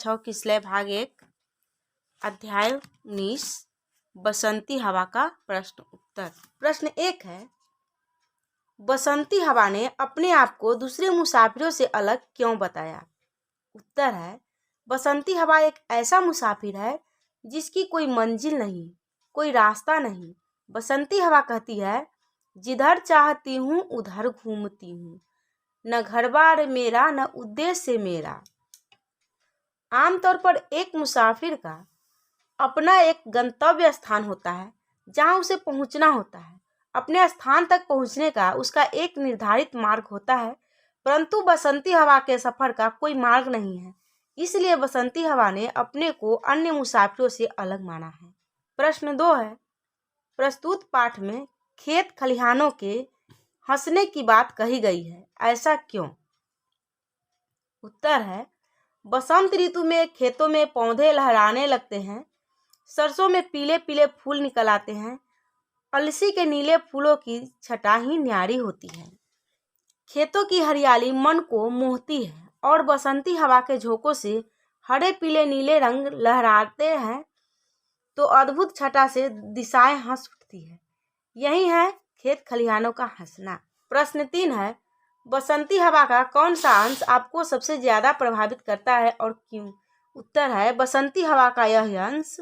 6 किसलय भाग 1 अध्याय 19 बसंती हवा का प्रश्न उत्तर। प्रश्न 1 है, बसंती हवा ने अपने आप को दूसरे मुसाफिरों से अलग क्यों बताया? उत्तर है, बसंती हवा एक ऐसा मुसाफिर है जिसकी कोई मंजिल नहीं, कोई रास्ता नहीं। बसंती हवा कहती है, जिधर चाहती हूँ उधर घूमती हूँ, न घर बार मेरा न उद्देश्य मेरा। आमतौर पर एक मुसाफिर का अपना एक गंतव्य स्थान होता है जहाँ उसे पहुँचना होता है। अपने स्थान तक पहुँचने का उसका एक निर्धारित मार्ग होता है, परंतु बसंती हवा के सफर का कोई मार्ग नहीं है। इसलिए बसंती हवा ने अपने को अन्य मुसाफिरों से अलग माना है। प्रश्न 2 है, प्रस्तुत पाठ में खेत खलिहानों के हंसने की बात कही गई है, ऐसा क्यों? उत्तर है, बसंत ऋतु में खेतों में पौधे लहराने लगते हैं, सरसों में पीले पीले फूल निकल आते हैं, अलसी के नीले फूलों की छटा ही न्यारी होती है। खेतों की हरियाली मन को मोहती है और बसंती हवा के झोंकों से हरे पीले नीले रंग लहराते हैं तो अद्भुत छटा से दिशाएं हंस उठती है। यही है खेत खलिहानों का हंसना। प्रश्न 3 है, बसंती हवा का कौन सा अंश आपको सबसे ज्यादा प्रभावित करता है और क्यों? उत्तर है, बसंती हवा का यह अंश,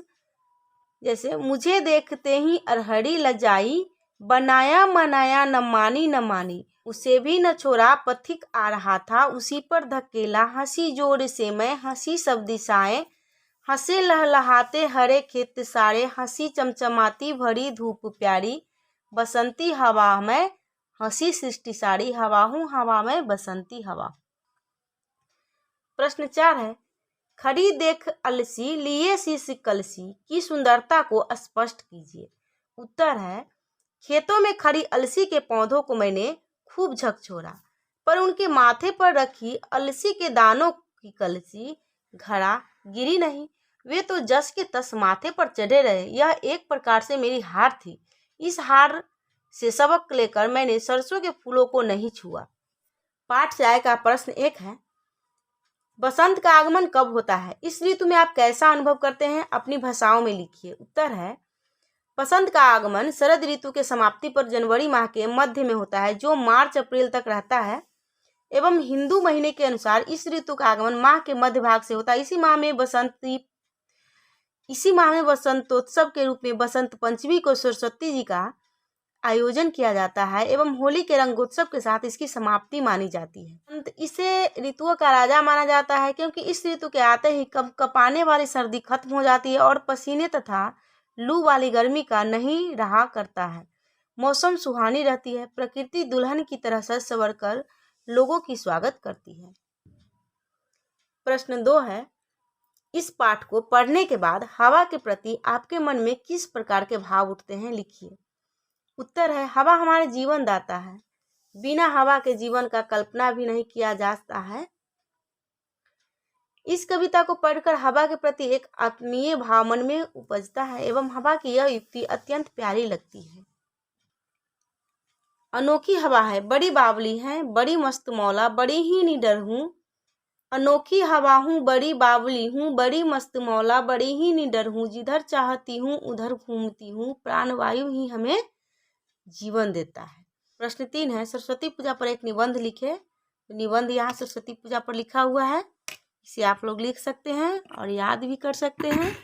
जैसे मुझे देखते ही अरहड़ी लजाई, बनाया मनाया न मानी न मानी, उसे भी न छोड़ा पथिक आ रहा था, उसी पर धकेला, हंसी जोर से मैं, हंसी सब दिशाएं, हंसे लहलहाते हरे खेत सारे, हंसी चमचमाती भरी धूप प्यारी, बसंती हवा में हंसी सृष्टि सारी, हवा हूँ हवा में बसंती हवा। प्रश्न 4 है, खड़ी देख अलसी लिए शीश कलसी की सुंदरता को स्पष्ट कीजिए। उत्तर है, खेतों में खड़ी अलसी के पौधों को मैंने खूब झकझोरा, पर उनके माथे पर रखी अलसी के दानों की कलसी घड़ा गिरी नहीं। वे तो जस के तस माथे पर चढ़े रहे। यह एक प्रकार से मेरी हार थी। इस हार से सबक लेकर मैंने सरसों के फूलों को नहीं छुआ। पाठ से आय का प्रश्न 1 है, बसंत का आगमन कब होता है? इस ऋतु में आप कैसा अनुभव करते हैं? अपनी भाषाओं में लिखिए। उत्तर है, बसंत का आगमन शरद ऋतु के समाप्ति पर जनवरी माह के मध्य में होता है, जो मार्च अप्रैल तक रहता है एवं हिंदू महीने के अनुसार इस ऋतु का आगमन माह के मध्य भाग से होता है। इसी माह में बसंतोत्सव के रूप में बसंत पंचमी को सरस्वती जी का आयोजन किया जाता है एवं होली के रंगोत्सव के साथ इसकी समाप्ति मानी जाती है। इसे ऋतुओं का राजा माना जाता है क्योंकि इस ऋतु के आते ही कपकपाने वाली सर्दी खत्म हो जाती है और पसीने तथा लू वाली गर्मी का नहीं रहा करता है। मौसम सुहानी रहती है। प्रकृति दुल्हन की तरह सज संवर कर लोगों की स्वागत करती है। प्रश्न 2 है, इस पाठ को पढ़ने के बाद हवा के प्रति आपके मन में किस प्रकार के भाव उठते हैं? लिखिए। उत्तर है, हवा हमारे जीवन दाता है। बिना हवा के जीवन का कल्पना भी नहीं किया जा सकता है। इस कविता को पढ़कर हवा के प्रति एक आत्मीय भाव मन में उपजता है एवं हवा की यह युक्ति अत्यंत प्यारी लगती है। अनोखी हवा है, बड़ी बावली है, बड़ी मस्त मौला, बड़ी ही निडर हूँ। अनोखी हवा हूँ, बड़ी बावली हूँ, बड़ी मस्त मौला, बड़ी ही निडर हूँ, जिधर चाहती हूँ उधर घूमती हूँ, प्राणवायु ही हमें जीवन देता है। प्रश्न 3 है, सरस्वती पूजा पर एक निबंध लिखे। निबंध यहाँ सरस्वती पूजा पर लिखा हुआ है, इसे आप लोग लिख सकते हैं और याद भी कर सकते हैं।